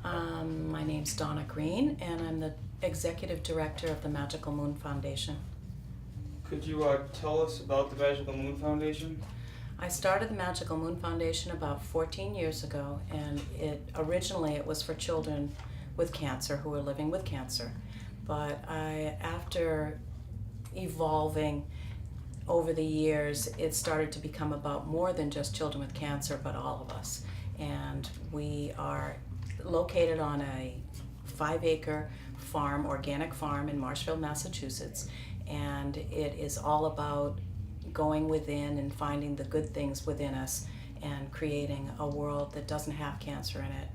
My name's Donna Green, and I'm the Executive Director of the Magical Moon Foundation. Could you tell us about the Magical Moon Foundation? I started the Magical Moon Foundation about 14 years ago, and originally it was for children with cancer who were living with cancer. But after evolving over the years, it started to become about more than just children with cancer, but all of us. And we are located on a 5-acre farm, organic farm in Marshfield, Massachusetts, and it is all about going within and finding the good things within us and creating a world that doesn't have cancer in it.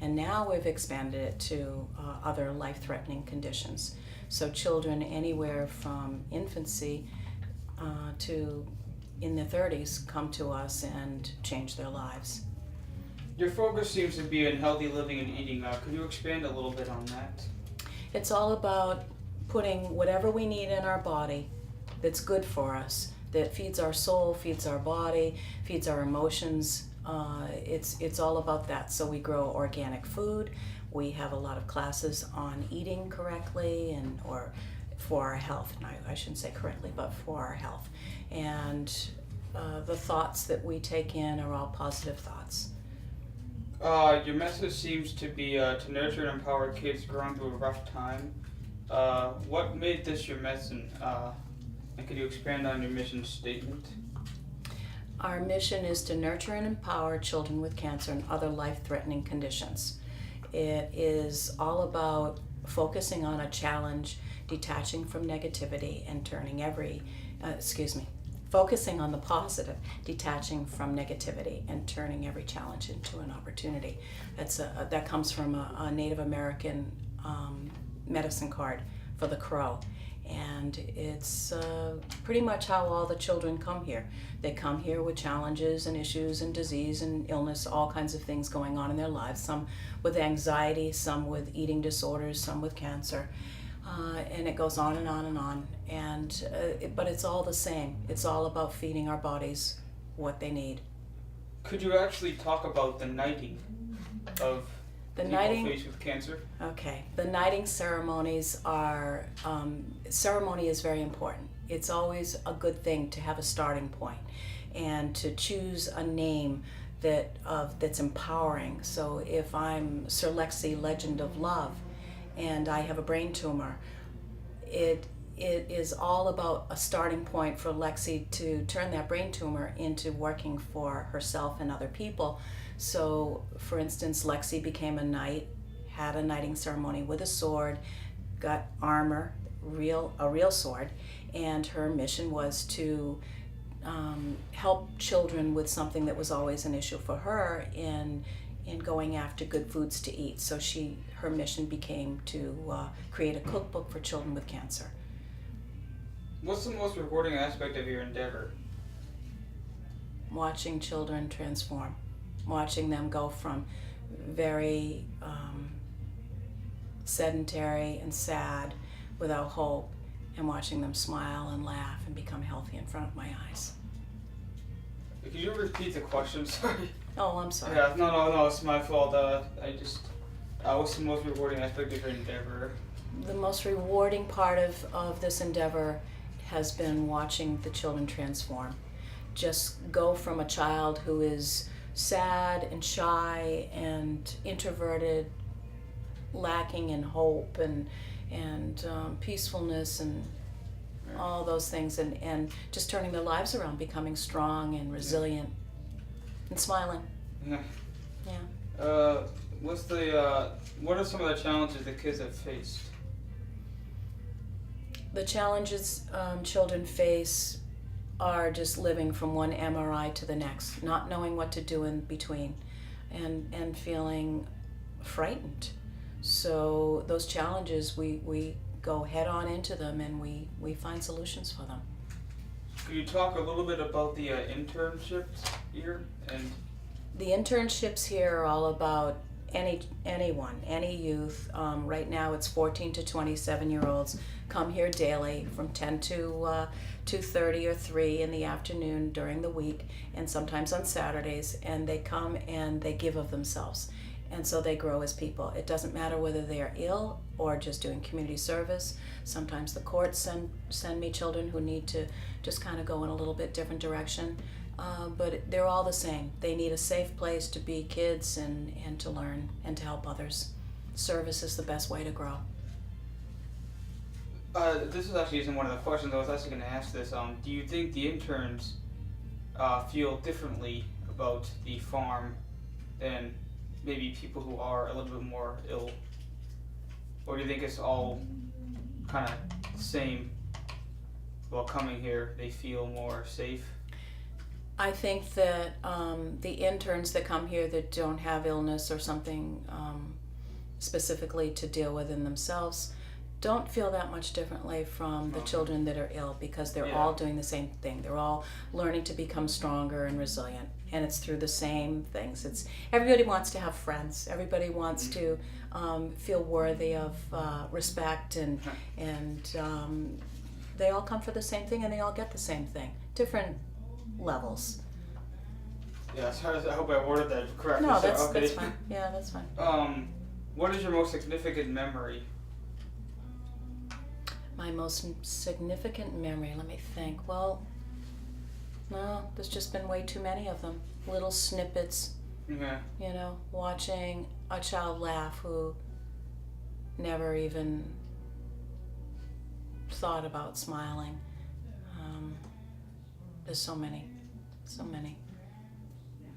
And now we've expanded it to other life-threatening conditions. So children anywhere from infancy to in their 30s come to us and change their lives. Your focus seems to be on healthy living and eating. Could you expand a little bit on that? It's all about putting whatever we need in our body that's good for us, that feeds our soul, feeds our body, feeds our emotions. It's all about that. So we grow organic food. We have a lot of classes on eating correctly or for our health. And I shouldn't say correctly, but for our health. And the thoughts that we take in are all positive thoughts. Your message seems to be to nurture and empower kids going through a rough time. What made this your mission? And could you expand on your mission statement? Our mission is to nurture and empower children with cancer and other life-threatening conditions. It is all about focusing on a challenge, detaching from negativity, and focusing on the positive, detaching from negativity, and turning every challenge into an opportunity. That comes from a Native American medicine card for the crow. And it's pretty much how all the children come here. They come here with challenges and issues and disease and illness, all kinds of things going on in their lives, some with anxiety, some with eating disorders, some with cancer. And it goes on and on and on. But it's all the same. It's all about feeding our bodies what they need. Could you actually talk about the knighting of people faced with cancer? Okay. The knighting ceremonies are, ceremony is very important. It's always a good thing to have a starting point and to choose a name that's empowering. So if I'm Sir Lexi, Legend of Love, and I have a brain tumor, it is all about a starting point for Lexi to turn that brain tumor into working for herself and other people. So, for instance, Lexi became a knight, had a knighting ceremony with a sword, got armor, a real sword, and her mission was to help children with something that was always an issue for her in going after good foods to eat. So her mission became to create a cookbook for children with cancer. What's the most rewarding aspect of your endeavor? Watching children transform, watching them go from very sedentary and sad, without hope, and watching them smile and laugh and become healthy in front of my eyes. Could you repeat the question? Sorry. Oh, I'm sorry. Yeah, no, it's my fault. What's the most rewarding aspect of your endeavor? The most rewarding part of this endeavor has been watching the children transform. Just go from a child who is sad and shy and introverted, lacking in hope and peacefulness and all those things, and just turning their lives around, becoming strong and resilient and smiling. Yeah. Yeah. What are some of the challenges the kids have faced? The challenges children face are just living from one MRI to the next, not knowing what to do in between, and feeling frightened. So those challenges, we go head on into them, and we find solutions for them. Could you talk a little bit about the internships here? And the internships here are all about anyone, any youth. Right now it's 14 to 27-year-olds come here daily from 10 to 2:30 or 3 in the afternoon during the week, and sometimes on Saturdays, and they come and they give of themselves. and so they grow as people. It doesn't matter whether they are ill or just doing community service. Sometimes the courts send me children who need to just kind of go in a little bit different direction. But they're all the same. They need a safe place to be kids and to learn and to help others. Service is the best way to grow. This is actually isn't one of the questions I was actually going to ask this. Do you think the interns feel differently about the farm than maybe people who are a little bit more ill? Or do you think it's all kind of the same? While coming here, they feel more safe? I think that the interns that come here that don't have illness or something specifically to deal with in themselves don't feel that much differently from the children that are ill, because they're all doing the same thing. They're all learning to become stronger and resilient, and it's through the same things. It's everybody wants to have friends. Everybody wants to feel worthy of respect, and they all come for the same thing, and they all get the same thing. Different levels. Yeah, sorry, I hope I worded that correctly. No, So, that's fine. Yeah, that's fine. What is your most significant memory? My most significant memory, let me think. Well, no, there's just been way too many of them. Little snippets, Yeah. you know, watching a child laugh who never even thought about smiling. There's so many.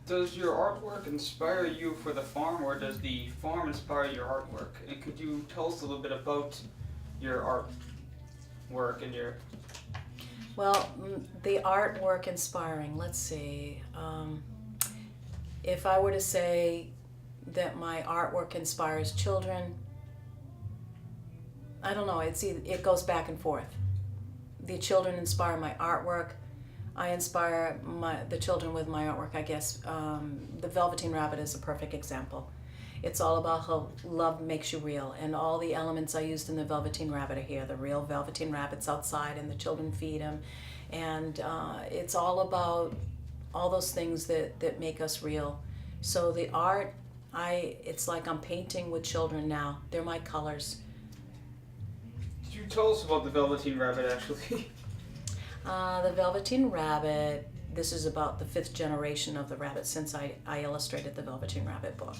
Does your artwork inspire you for the farm, or does the farm inspire your artwork? And could you tell us a little bit about your artwork and your... Well, the artwork inspiring, let's see. If I were to say that my artwork inspires children, I don't know, it goes back and forth. The children inspire my artwork. I inspire the children with my artwork, I guess. The Velveteen Rabbit is a perfect example. It's all about how love makes you real, and all the elements I used in the Velveteen Rabbit are here. The real Velveteen Rabbit's outside, and the children feed him. And it's all about all those things that make us real. So the art, it's like I'm painting with children now. They're my colors. Could you tell us about the Velveteen Rabbit, actually? The Velveteen Rabbit, this is about the 5th generation of the rabbit since I illustrated the Velveteen Rabbit book.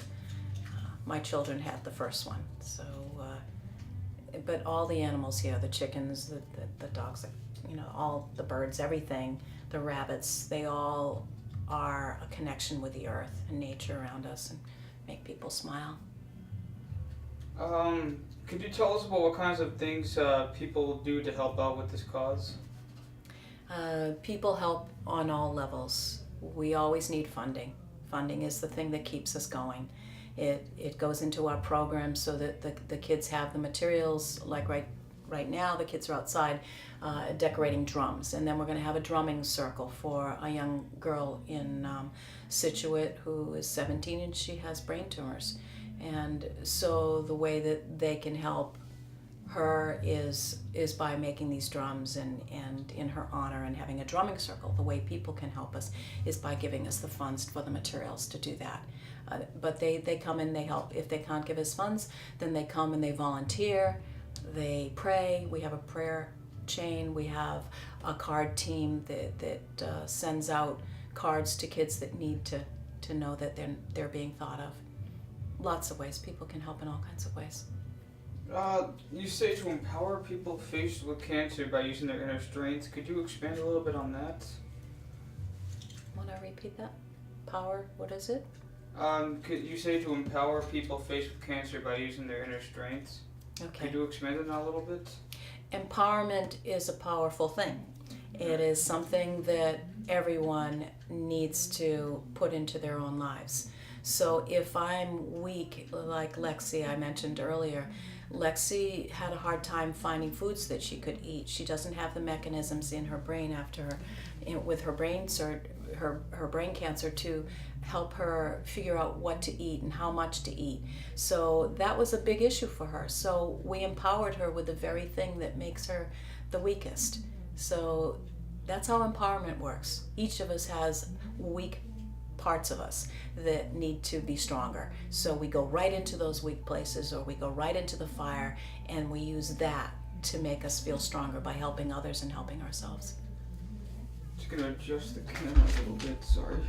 My children had the first one, so, but all the animals here, the chickens, the dogs, you know, all the birds, everything, the rabbits, they all are a connection with the earth and nature around us and make people smile. Could you tell us about what kinds of things people do to help out with this cause? People help on all levels. We always need funding. Funding is the thing that keeps us going. It goes into our program so that the kids have the materials. Like right now, the kids are outside decorating drums, and then we're going to have a drumming circle for a young girl in Scituate who is 17 and she has brain tumors. And so the way that they can help her is by making these drums and in her honor and having a drumming circle. The way people can help us is by giving us the funds for the materials to do that. But they come and they help. If they can't give us funds, then they come and they volunteer, they pray. We have a prayer chain. We have a card team that sends out cards to kids that need to know that they're being thought of. Lots of ways. People can help in all kinds of ways. You say to empower people faced with cancer by using their inner strength. Could you expand a little bit on that? Want to repeat that? Power, what is it? Could you say to empower people faced with cancer by using their inner strengths? Okay. Could you expand on that a little bit? Empowerment is a powerful thing. It is something that everyone needs to put into their own lives. So if I'm weak, like Lexi I mentioned earlier, Lexi had a hard time finding foods that she could eat. She doesn't have the mechanisms in her brain with her brain cancer to help her figure out what to eat and how much to eat. So that was a big issue for her. So we empowered her with the very thing that makes her the weakest. So that's how empowerment works. Each of us has weak parts of us that need to be stronger. So we go right into those weak places, or we go right into the fire, and we use that to make us feel stronger by helping others and helping ourselves. Just gonna adjust the camera a little bit, sorry.